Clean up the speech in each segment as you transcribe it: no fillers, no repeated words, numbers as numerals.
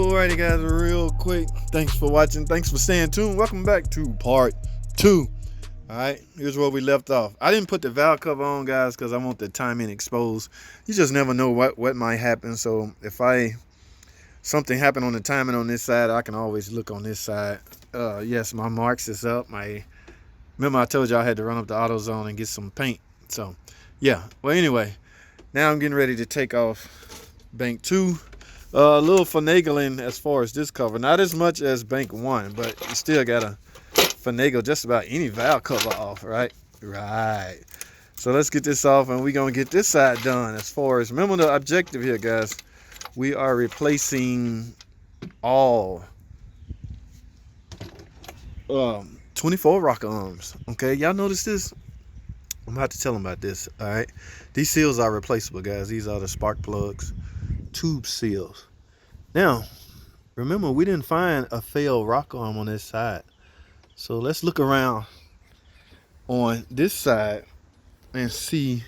Alrighty guys, real quick, thanks for watching, thanks for staying tuned. Welcome back to part 2. Alright, here's where we left off. I didn't put the valve cover on, guys, because I want the timing exposed. You just never know what might happen. So if something happened on the timing on this side, I can always look on this side. Yes, my marks is up. Remember I told you I had to run up to AutoZone and get some paint. So yeah, well anyway, now I'm getting ready to take off bank 2. A little finagling as far as this cover, not as much as bank 1, but you still gotta finagle just about any valve cover off, right? Right. So let's get this off, and we're gonna get this side done. As far as, remember the objective here, guys, we are replacing all 24 rocker arms. Okay, y'all notice this? I'm about to tell them about this. All right, these seals are replaceable, guys. These are the spark plugs, tube seals. Now, remember, we didn't find a failed rock arm on this side. So let's look around on this side and see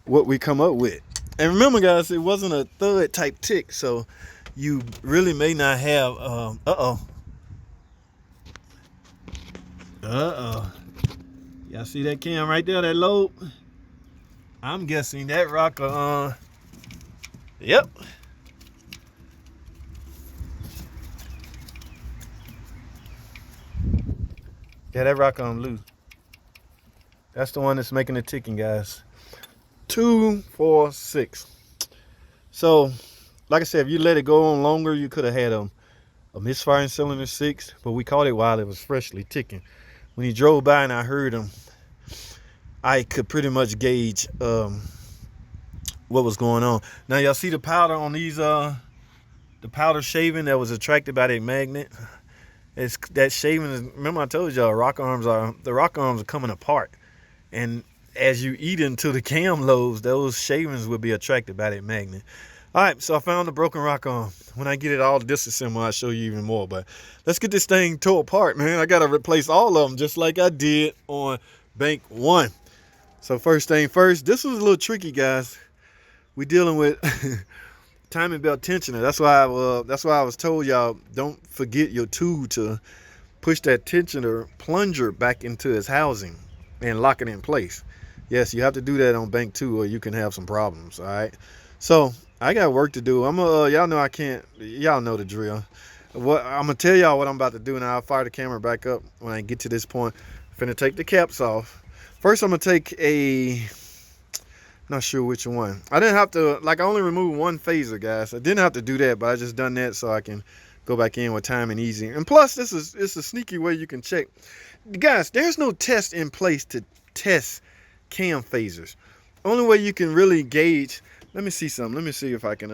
what we come up with. And remember, guys, it wasn't a thud type tick, so you really may not have, y'all see that cam right there, that lobe? I'm guessing that rocker, yep. Yeah, that rocker arm loose. That's the one that's making the ticking, guys. 2, 4, 6. So, like I said, if you let it go on longer, you could have had a misfiring cylinder 6, but we caught it while it was freshly ticking. When he drove by and I heard him, I could pretty much gauge what was going on. Now, y'all see the powder on these, the powder shaving that was attracted by that magnet? It's that shaving is, remember I told y'all, the rock arms are coming apart. And as you eat into the cam lobes, those shavings will be attracted by that magnet. All right, so I found the broken rock arm. When I get it all disassembled, I'll show you even more. But let's get this thing tore apart, man. I got to replace all of them just like I did on bank 1. So first thing first, this was a little tricky, guys. We dealing with timing belt tensioner. That's why I was told y'all, don't forget your tool to push that tensioner plunger back into its housing and lock it in place. Yes, you have to do that on bank 2 or you can have some problems. All right, so I got work to do. Y'all know I can't, y'all know the drill. I'm gonna tell y'all what I'm about to do now. I'll fire the camera back up when I get to this point. I'm finna take the caps off. First, I'm gonna take not sure which one. I didn't have to, I only removed one phaser, guys. I didn't have to do that, but I just done that so I can go back in with time and easy. And plus, it's a sneaky way you can check. Guys, there's no test in place to test cam phasers. Only way you can really gauge, let me see something. Let me see if I can,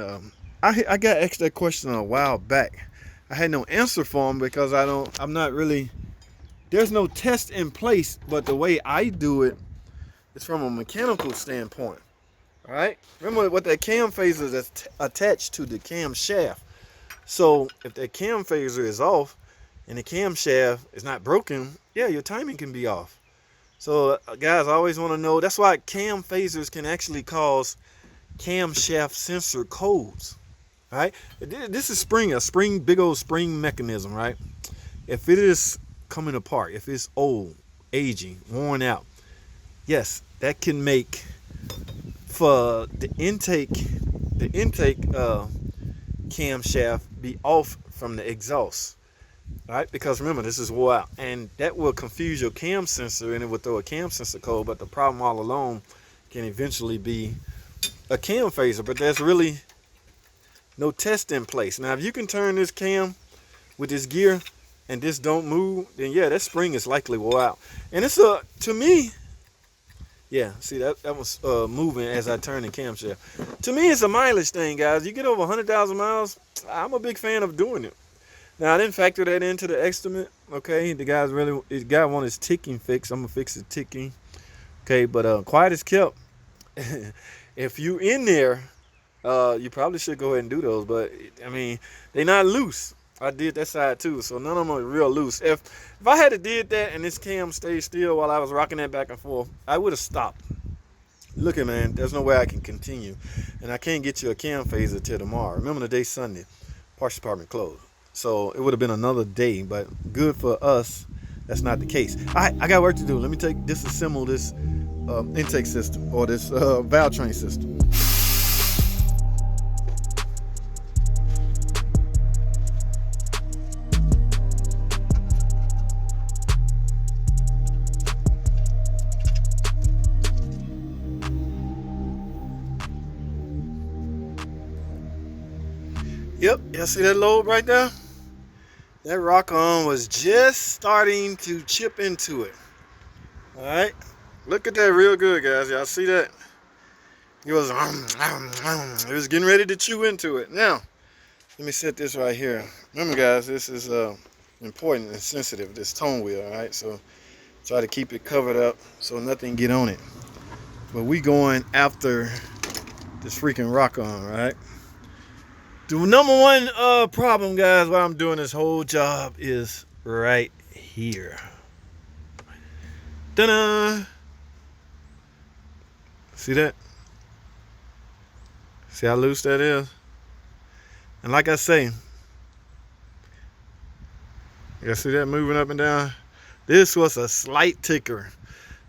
I got asked that question a while back. I had no answer for them because there's no test in place, but the way I do it, it's from a mechanical standpoint. All right, remember what that cam phaser is attached to the camshaft. So if that cam phaser is off and the camshaft is not broken, yeah, your timing can be off. So guys, I always want to know. That's why cam phasers can actually cause camshaft sensor codes. All right, this is a big old spring mechanism, right? If it is coming apart, if it's old, aging, worn out, yes, that can make for the intake camshaft be off from the exhaust. All right, because remember, this is wore out, and that will confuse your cam sensor, and it will throw a cam sensor code. But the problem all along can eventually be a cam phaser. But there's really no test in place. Now, if you can turn this cam with this gear and this don't move, then yeah, that spring is likely wore out. And it's to me, yeah, see that was moving as I turned the camshaft. To me, it's a mileage thing, guys. You get over 100,000 miles, I'm a big fan of doing it. Now, I didn't factor that into the estimate, okay? The guy wanted his ticking fixed. I'm gonna fix the ticking, okay? But quiet as kept. If you in there, you probably should go ahead and do those. But I mean, they're not loose. I did that side too, so none of them are real loose. If I had to did that and this cam stayed still while I was rocking that back and forth, I would have stopped. Look at, man, there's no way I can continue, and I can't get you a cam phaser till tomorrow. Remember, today's Sunday. parts department closed. So it would have been another day, but good for us, that's not the case. I got work to do. Let me disassemble this intake system, or this valve train system. Yep, y'all see that lobe right there? That rock arm was just starting to chip into it. All right, look at that real good, guys. Y'all see that? It was getting ready to chew into it. Now, let me set this right here. Remember, guys, this is important and sensitive, this tone wheel, all right? So try to keep it covered up so nothing get on it. But we going after this freaking rock arm, right? The number one problem, guys, while I'm doing this whole job is right here. Ta-da! See that? See how loose that is? And like I say, you see that moving up and down? This was a slight ticker.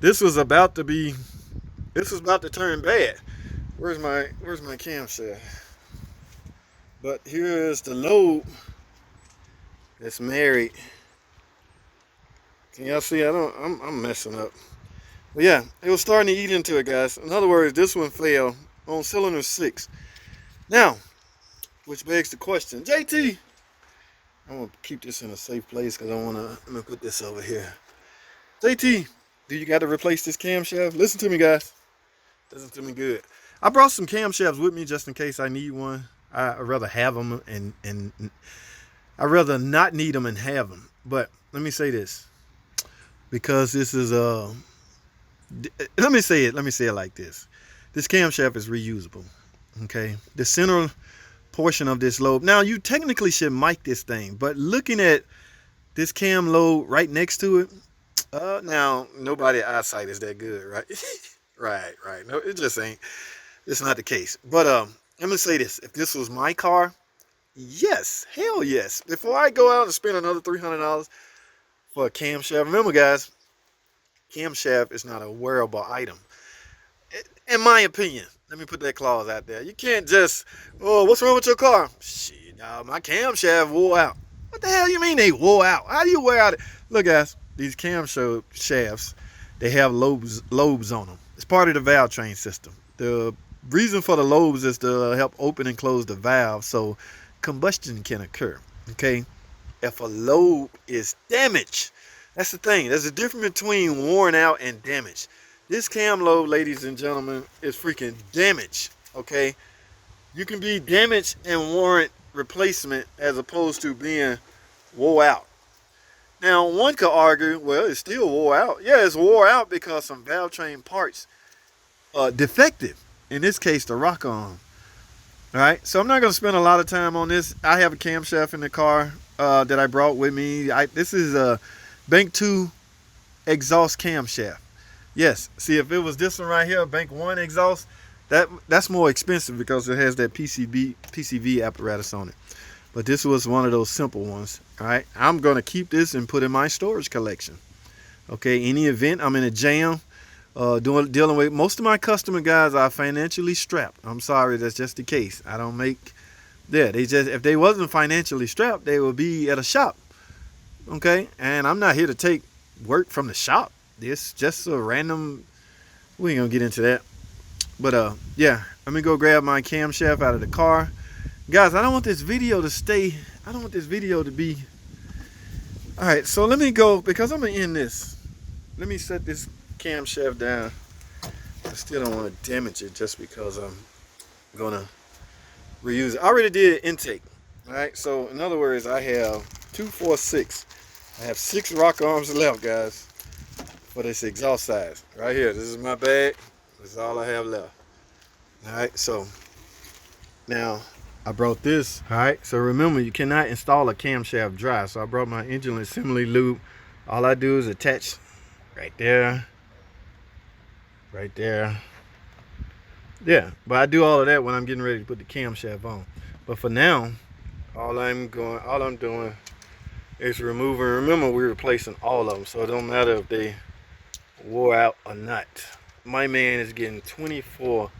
This was about to turn bad. Where's my camshaft? But here is the lobe that's married. Can y'all see? I'm messing up. But yeah, it was starting to eat into it, guys. In other words, this one fell on cylinder 6. Now, which begs the question, JT, I'm gonna keep this in a safe place because I'm gonna put this over here. JT, do you got to replace this camshaft? Listen to me, guys. Listen to me good. I brought some camshafts with me just in case I need one. I'd rather have them and I'd rather not need them and have them. But let me say this, because this is let me say it like this. This camshaft is reusable. Okay, the center portion of this lobe. Now you technically should mic this thing, but looking at this cam lobe right next to it, now nobody's eyesight is that good, right? right. No, it just ain't. It's not the case. But I'm gonna say this: if this was my car, yes, hell yes. Before I go out and spend another $300 for a camshaft, remember, guys, camshaft is not a wearable item, in my opinion. Let me put that clause out there. You can't just, oh, what's wrong with your car? Shit, my camshaft wore out. What the hell you mean they wore out? How do you wear out? Look, guys, these camshafts, they have lobes on them. It's part of the valve train system. The reason for the lobes is to help open and close the valve so combustion can occur. Okay, if a lobe is damaged, that's the thing. There's a difference between worn out and damaged. This cam lobe, ladies and gentlemen, is freaking damaged. Okay, you can be damaged and warrant replacement as opposed to being wore out. Now, one could argue, well, it's still wore out. Yeah, it's wore out because some valve train parts are defective. In this case, the rock arm. All right, so I'm not going to spend a lot of time on this. I have a camshaft in the car that I brought with me. This is a Bank 2 exhaust camshaft. Yes, see, if it was this one right here, Bank 1 exhaust, that's more expensive because it has that PCV apparatus on it. But this was one of those simple ones. All right, I'm going to keep this and put in my storage collection. Okay, any event, I'm in a jam, dealing with, most of my customer guys are financially strapped. I'm sorry, that's just the case. I don't make, if they wasn't financially strapped, they would be at a shop. Okay, and I'm not here to take work from the shop. This just a random, we ain't gonna get into that. But yeah, let me go grab my camshaft out of the car. Guys, I don't want this video to be, all right, so let me go, because I'm gonna end this. Let me set this camshaft down. I still don't want to damage it just because I'm gonna reuse it. I already did intake. All right, so in other words, I have 2, 4, 6. I have 6 rock arms left, guys, for this exhaust size right here. This is my bag. This is all I have left. All right, so now I brought this. All right, so remember, you cannot install a camshaft dry. So I brought my engine assembly lube. All I do is attach right there, right there. Yeah, but I do all of that when I'm getting ready to put the camshaft on. But for now, all I'm doing is removing. Remember, we're replacing all of them, so it don't matter if they wore out or not. My man is getting 24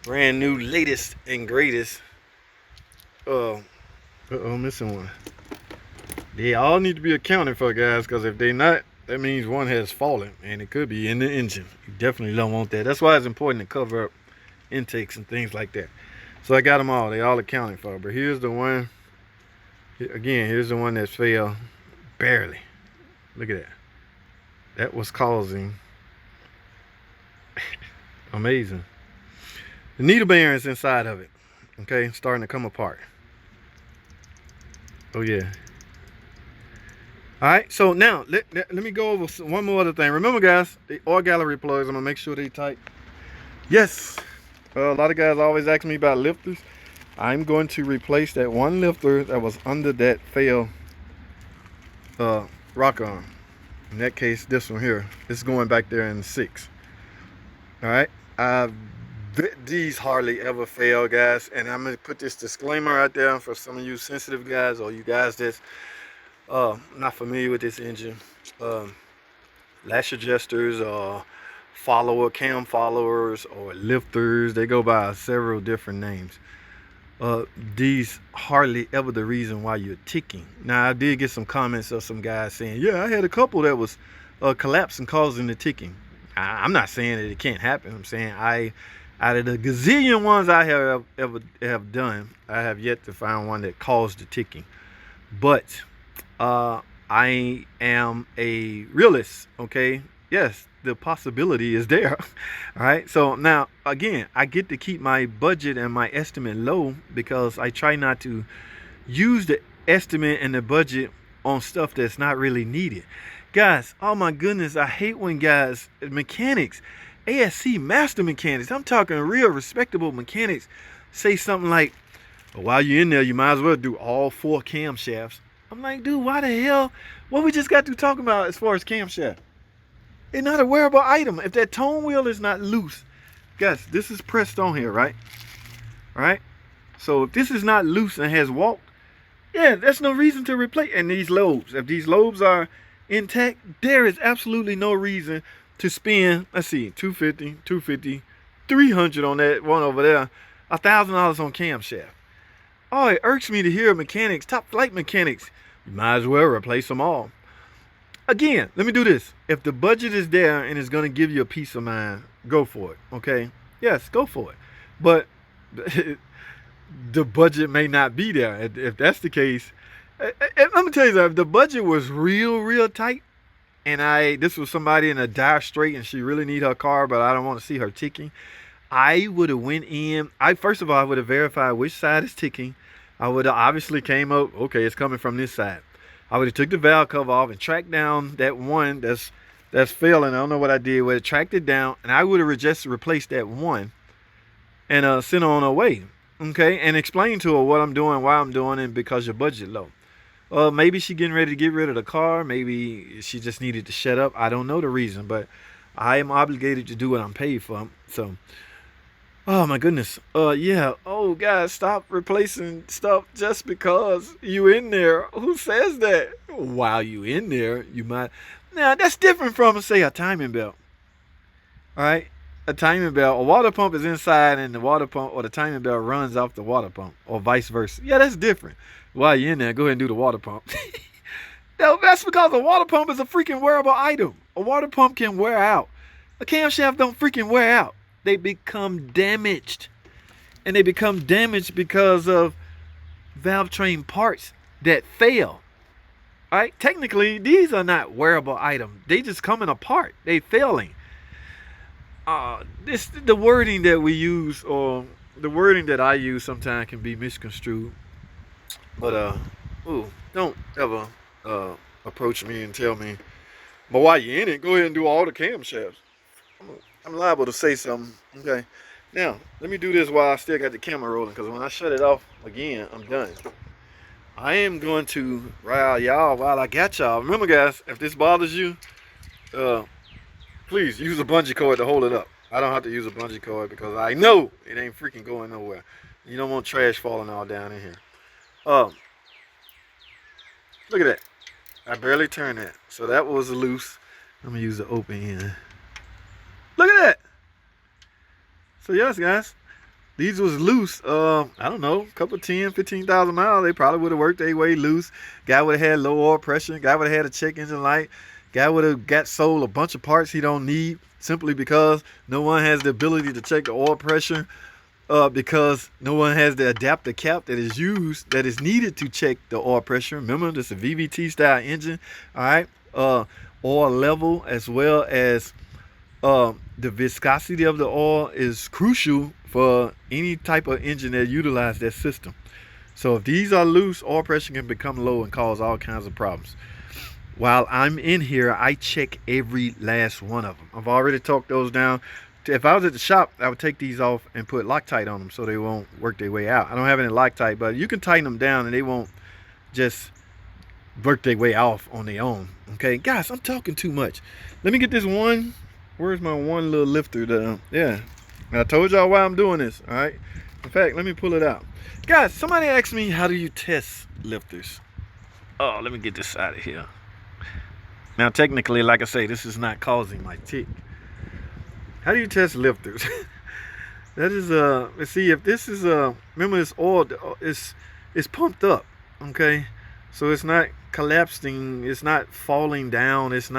brand new, latest and greatest. I'm missing one. They all need to be accounted for, guys, because if they not, that means one has fallen, and it could be in the engine. You definitely don't want that. That's why it's important to cover up intakes and things like that. So I got them all. They all accounted for. But here's the one. Again, here's the one that failed barely. Look at that. That was causing amazing. The needle bearings inside of it, okay, starting to come apart. Oh yeah. All right, so now let me go over one more other thing. Remember, guys, the oil gallery plugs, I'm gonna make sure they tight. Yes, a lot of guys always ask me about lifters. I'm going to replace that one lifter that was under that failed rock arm. In that case, this one here, it's going back there in 6. All right, these hardly ever fail, guys, and I'm gonna put this disclaimer out there for some of you sensitive guys or you guys that's not familiar with this engine. Lash adjusters or cam followers or lifters, they go by several different names. These hardly ever the reason why you're ticking. Now, I did get some comments of some guys saying, yeah, I had a couple that was collapsing, causing the ticking. I'm not saying that it can't happen. I'm saying out of the gazillion ones I have done, I have yet to find one that caused the ticking. But I am a realist, okay? Yes, the possibility is there. All right, so now again, I get to keep my budget and my estimate low because I try not to use the estimate and the budget on stuff that's not really needed. Guys, oh my goodness, I hate when guys, mechanics, ASC master mechanics, I'm talking real respectable mechanics, say something like, well, while you're in there, you might as well do all 4 camshafts. I'm like, dude, why the hell? What we just got to talking about as far as camshaft? It's not a wearable item. If that tone wheel is not loose, guys, this is pressed on here, right? All right. So if this is not loose and has walked, yeah, there's no reason to replace. And these lobes, if these lobes are intact, there is absolutely no reason to spend, let's see, $250, $250, $300 on that one over there, $1,000 on camshaft. Oh, it irks me to hear mechanics, top flight mechanics, you might as well replace them all. Again, let me do this. If the budget is there and it's going to give you a peace of mind, go for it, okay? Yes, go for it. But the budget may not be there. If that's the case, let me tell you something. If the budget was real tight, and this was somebody in a dire strait and she really need her car, but I don't want to see her ticking, I would have went in. First of all, I would have verified which side is ticking. I would have obviously came up, okay, it's coming from this side. I would have took the valve cover off and tracked down that one that's failing. I don't know what I did with it. Tracked it down, and I would have just replaced that one and sent her on her way. Okay, and explain to her what I'm doing, why I'm doing it, because your budget low. Maybe she getting ready to get rid of the car. Maybe she just needed to shut up. I don't know the reason, but I am obligated to do what I'm paid for. So, oh my goodness. Yeah. Oh, guys, stop replacing stuff just because you in there. Who says that? While you in there, you might. Now, that's different from, say, a timing belt. All right? A timing belt. A water pump is inside and the water pump or the timing belt runs off the water pump or vice versa. Yeah, that's different. While you're in there, go ahead and do the water pump. No, that's because a water pump is a freaking wearable item. A water pump can wear out. A camshaft don't freaking wear out. They become damaged. And they become damaged because of valve train parts that fail. All right? Technically, these are not wearable items. They just coming apart. They failing. The wording that we use, or the wording that I use sometimes can be misconstrued. But don't ever approach me and tell me, but while you're in it, go ahead and do all the camshafts. I'm liable to say something. Okay. Now, let me do this while I still got the camera rolling, because when I shut it off again, I'm done. I am going to rile y'all while I got y'all. Remember, guys, if this bothers you, please use a bungee cord to hold it up. I don't have to use a bungee cord because I know it ain't freaking going nowhere. You don't want trash falling all down in here. Look at that. I barely turned that. So that was loose. I'm gonna use the open end. Look at that. So yes, guys, these was loose. I don't know, a couple 10, 15,000 miles. They probably would have worked their way loose. Guy would have had low oil pressure. Guy would have had a check engine light. Guy would have got sold a bunch of parts he don't need simply because no one has the ability to check the oil pressure. Because no one has the adapter cap that is used, that is needed to check the oil pressure. Remember, this is a VVT style engine. All right, oil level as well as the viscosity of the oil is crucial for any type of engine that utilize that system. So if these are loose, oil pressure can become low and cause all kinds of problems. While I'm in here, I check every last one of them. I've already talked those down. If I was at the shop, I would take these off and put Loctite on them so they won't work their way out. I don't have any Loctite, but you can tighten them down and they won't just work their way off on their own. Okay, guys, I'm talking too much. Let me get this one. Where's my one little lifter? Yeah, I told y'all why I'm doing this. All right. In fact, let me pull it out. Guys, somebody asked me, how do you test lifters? Oh, let me get this out of here. Now, technically, like I say, this is not causing my tick. How do you test lifters? That is let's see if this is remember this oil is pumped up, okay? So it's not collapsing, it's not falling down, it's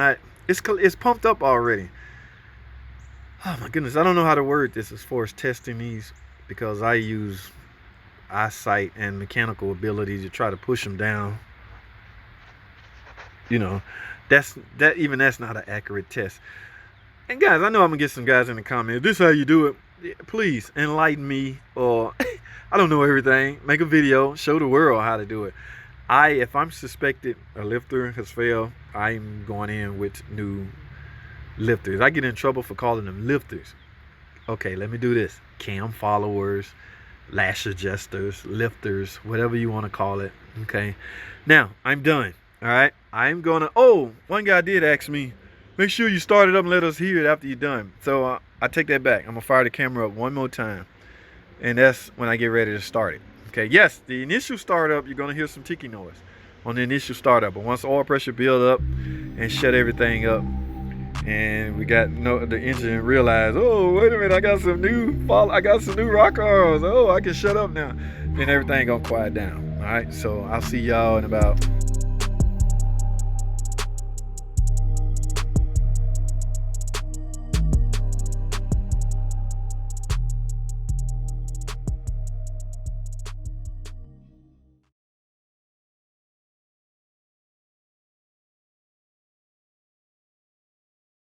pumped up already. Oh my goodness, I don't know how to word this as far as testing these because I use eyesight and mechanical ability to try to push them down. You know, that's not an accurate test. And guys, I know I'm gonna get some guys in the comments. This is how you do it. Please enlighten me, or I don't know everything. Make a video, show the world how to do it. If I'm suspected a lifter has failed, I'm going in with new lifters. I get in trouble for calling them lifters. Okay, let me do this. Cam followers, lash adjusters, lifters, whatever you want to call it. Okay. Now I'm done. All right. I'm gonna. Oh, one guy did ask me, make sure you start it up and let us hear it after you're done. So I take that back. I'm gonna fire the camera up one more time, and that's when I get ready to start it. Okay. Yes, the initial startup, you're gonna hear some ticking noise on the initial startup, but once oil pressure build up and shut everything up, and we got the engine realize, oh wait a minute, I got some new rock arms. Oh, I can shut up now. Then everything gonna quiet down. All right. So I'll see y'all in about